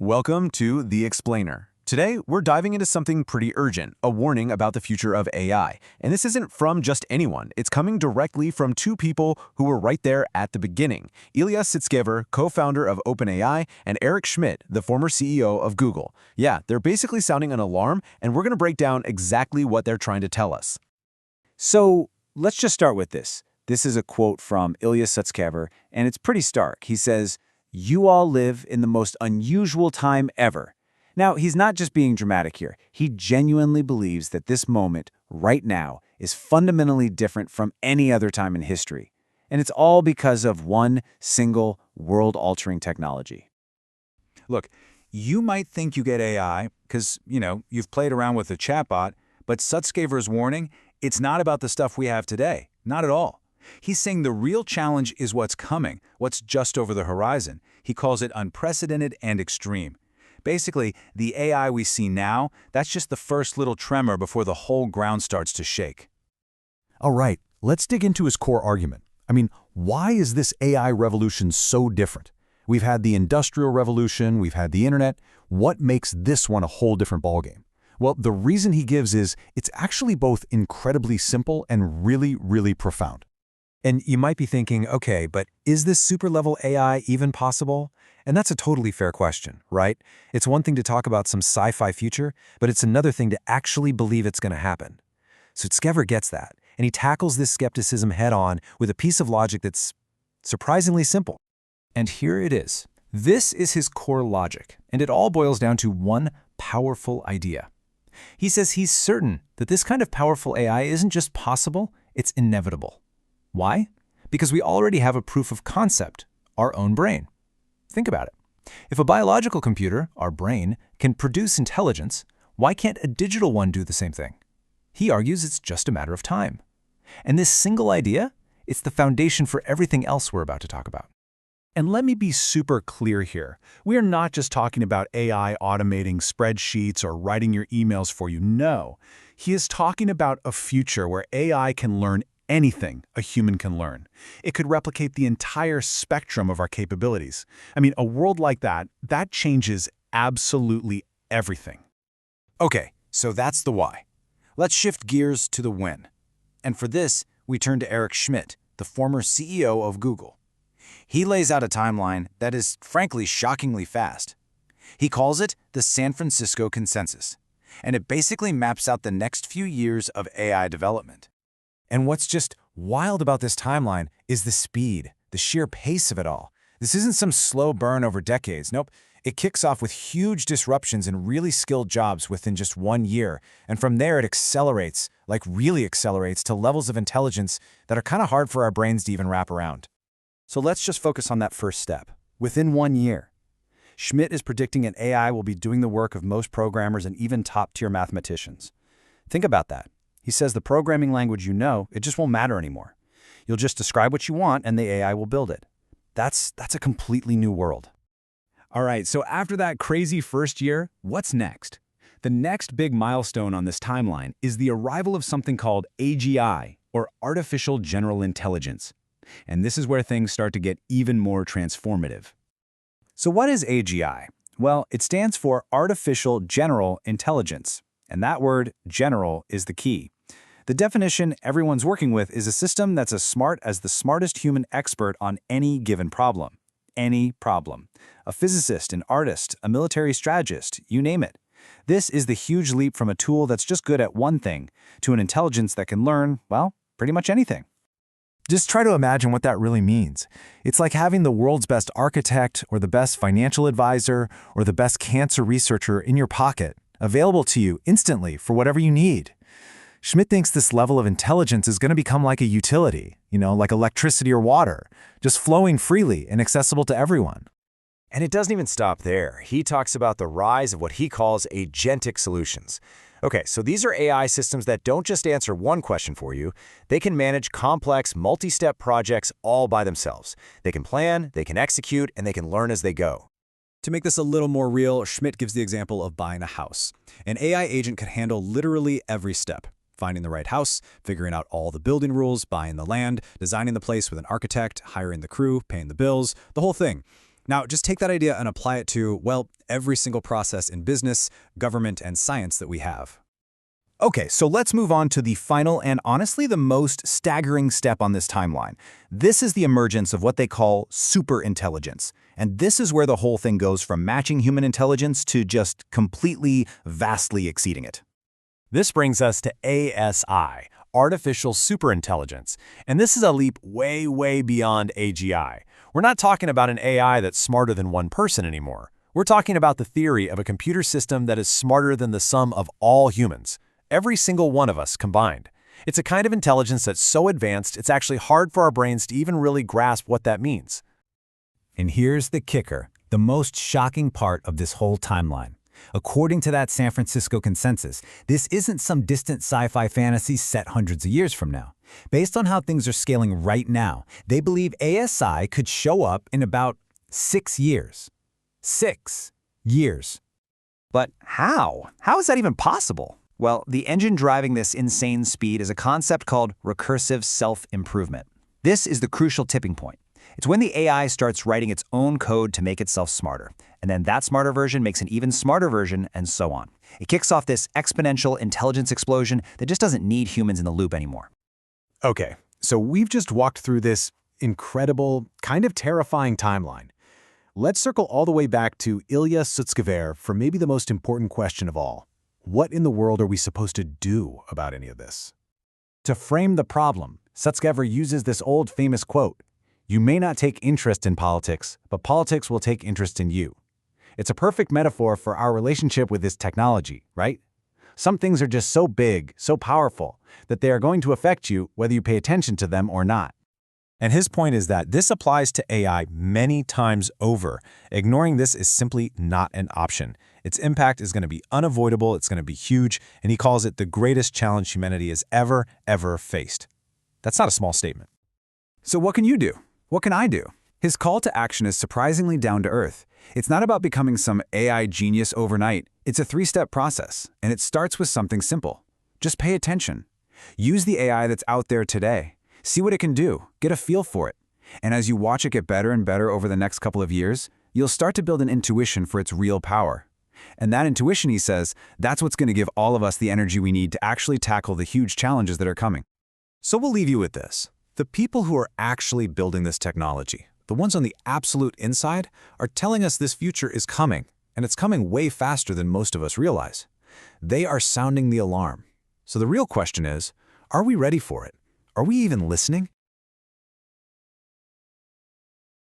Welcome to The Explainer. Today, we're diving into something pretty urgent, a warning about the future of AI. And this isn't from just anyone. It's coming directly from two people who were right there at the beginning. Ilya Sutskever, co-founder of OpenAI, and Eric Schmidt, the former CEO of Google. Yeah, they're basically sounding an alarm, and we're going to break down exactly what they're trying to tell us. So let's just start with this. This is a quote from Ilya Sutskever, and it's pretty stark. He says, "You all live in the most unusual time ever." Now, he's not just being dramatic here. He genuinely believes that this moment, right now, is fundamentally different from any other time in history. And it's all because of one single world-altering technology. Look, you might think you get AI because, you've played around with a chatbot, but Sutskever's warning, it's not about the stuff we have today. Not at all. He's saying the real challenge is what's coming, what's just over the horizon. He calls it unprecedented and extreme. Basically, the AI we see now, that's just the first little tremor before the whole ground starts to shake. All right, let's dig into his core argument. Why is this AI revolution so different? We've had the Industrial Revolution, we've had the Internet. What makes this one a whole different ballgame? Well, the reason he gives is it's actually both incredibly simple and really, really profound. And you might be thinking, okay, but is this super-level AI even possible? And that's a totally fair question, right? It's one thing to talk about some sci-fi future, but it's another thing to actually believe it's going to happen. Sutskever gets that, and he tackles this skepticism head-on with a piece of logic that's surprisingly simple. And here it is. This is his core logic, and it all boils down to one powerful idea. He says he's certain that this kind of powerful AI isn't just possible, it's inevitable. Why? Because we already have a proof of concept, our own brain. Think about it. If a biological computer, our brain, can produce intelligence, why can't a digital one do the same thing? He argues it's just a matter of time. And this single idea, it's the foundation for everything else we're about to talk about. And let me be super clear here. We are not just talking about AI automating spreadsheets or writing your emails for you. No, he is talking about a future where AI can learn anything a human can learn. It could replicate the entire spectrum of our capabilities. A world like that changes absolutely everything. Okay, so that's the why. Let's shift gears to the when. And for this, we turn to Eric Schmidt, the former CEO of Google. He lays out a timeline that is, frankly, shockingly fast. He calls it the San Francisco Consensus, and it basically maps out the next few years of AI development. And what's just wild about this timeline is the speed, the sheer pace of it all. This isn't some slow burn over decades. Nope. It kicks off with huge disruptions in really skilled jobs within just 1 year. And from there, it accelerates, really accelerates, to levels of intelligence that are kind of hard for our brains to even wrap around. So let's just focus on that first step. Within 1 year, Schmidt is predicting an AI will be doing the work of most programmers and even top-tier mathematicians. Think about that. He says the programming language it just won't matter anymore. You'll just describe what you want and the AI will build it. That's a completely new world. All right, so after that crazy first year, what's next? The next big milestone on this timeline is the arrival of something called AGI, or Artificial General Intelligence. And this is where things start to get even more transformative. So what is AGI? Well, it stands for Artificial General Intelligence. And that word, general, is the key. The definition everyone's working with is a system that's as smart as the smartest human expert on any given problem. Any problem. A physicist, an artist, a military strategist, you name it. This is the huge leap from a tool that's just good at one thing to an intelligence that can learn, pretty much anything. Just try to imagine what that really means. It's like having the world's best architect or the best financial advisor or the best cancer researcher in your pocket, available to you instantly for whatever you need. Schmidt thinks this level of intelligence is going to become like a utility, like electricity or water, just flowing freely and accessible to everyone. And it doesn't even stop there. He talks about the rise of what he calls agentic solutions. Okay, so these are AI systems that don't just answer one question for you. They can manage complex, multi-step projects all by themselves. They can plan, they can execute, and they can learn as they go. To make this a little more real, Schmidt gives the example of buying a house. An AI agent could handle literally every step. Finding the right house, figuring out all the building rules, buying the land, designing the place with an architect, hiring the crew, paying the bills, the whole thing. Now, just take that idea and apply it to, well, every single process in business, government, and science that we have. Okay, so let's move on to the final and honestly the most staggering step on this timeline. This is the emergence of what they call superintelligence. And this is where the whole thing goes from matching human intelligence to just completely, vastly exceeding it. This brings us to ASI, artificial superintelligence. And this is a leap way, way beyond AGI. We're not talking about an AI that's smarter than one person anymore. We're talking about the theory of a computer system that is smarter than the sum of all humans. Every single one of us combined. It's a kind of intelligence that's so advanced, it's actually hard for our brains to even really grasp what that means. And here's the kicker, the most shocking part of this whole timeline. According to that San Francisco consensus, this isn't some distant sci-fi fantasy set hundreds of years from now. Based on how things are scaling right now, they believe ASI could show up in about 6 years. 6 years. But how? How is that even possible? Well, the engine driving this insane speed is a concept called recursive self-improvement. This is the crucial tipping point. It's when the AI starts writing its own code to make itself smarter, and then that smarter version makes an even smarter version, and so on. It kicks off this exponential intelligence explosion that just doesn't need humans in the loop anymore. Okay, so we've just walked through this incredible, kind of terrifying timeline. Let's circle all the way back to Ilya Sutskever for maybe the most important question of all. What in the world are we supposed to do about any of this? To frame the problem, Sutskever uses this old famous quote, "You may not take interest in politics, but politics will take interest in you." It's a perfect metaphor for our relationship with this technology, right? Some things are just so big, so powerful, that they are going to affect you whether you pay attention to them or not. And his point is that this applies to AI many times over. Ignoring this is simply not an option. Its impact is going to be unavoidable, it's going to be huge, and he calls it the greatest challenge humanity has ever faced. That's not a small statement. So what can you do? What can I do? His call to action is surprisingly down to earth. It's not about becoming some AI genius overnight. It's a 3-step process, and it starts with something simple. Just pay attention. Use the AI that's out there today. See what it can do. Get a feel for it. And as you watch it get better and better over the next couple of years, you'll start to build an intuition for its real power. And that intuition, he says, that's what's going to give all of us the energy we need to actually tackle the huge challenges that are coming. So we'll leave you with this. The people who are actually building this technology, the ones on the absolute inside, are telling us this future is coming, and it's coming way faster than most of us realize. They are sounding the alarm. So the real question is, are we ready for it? Are we even listening?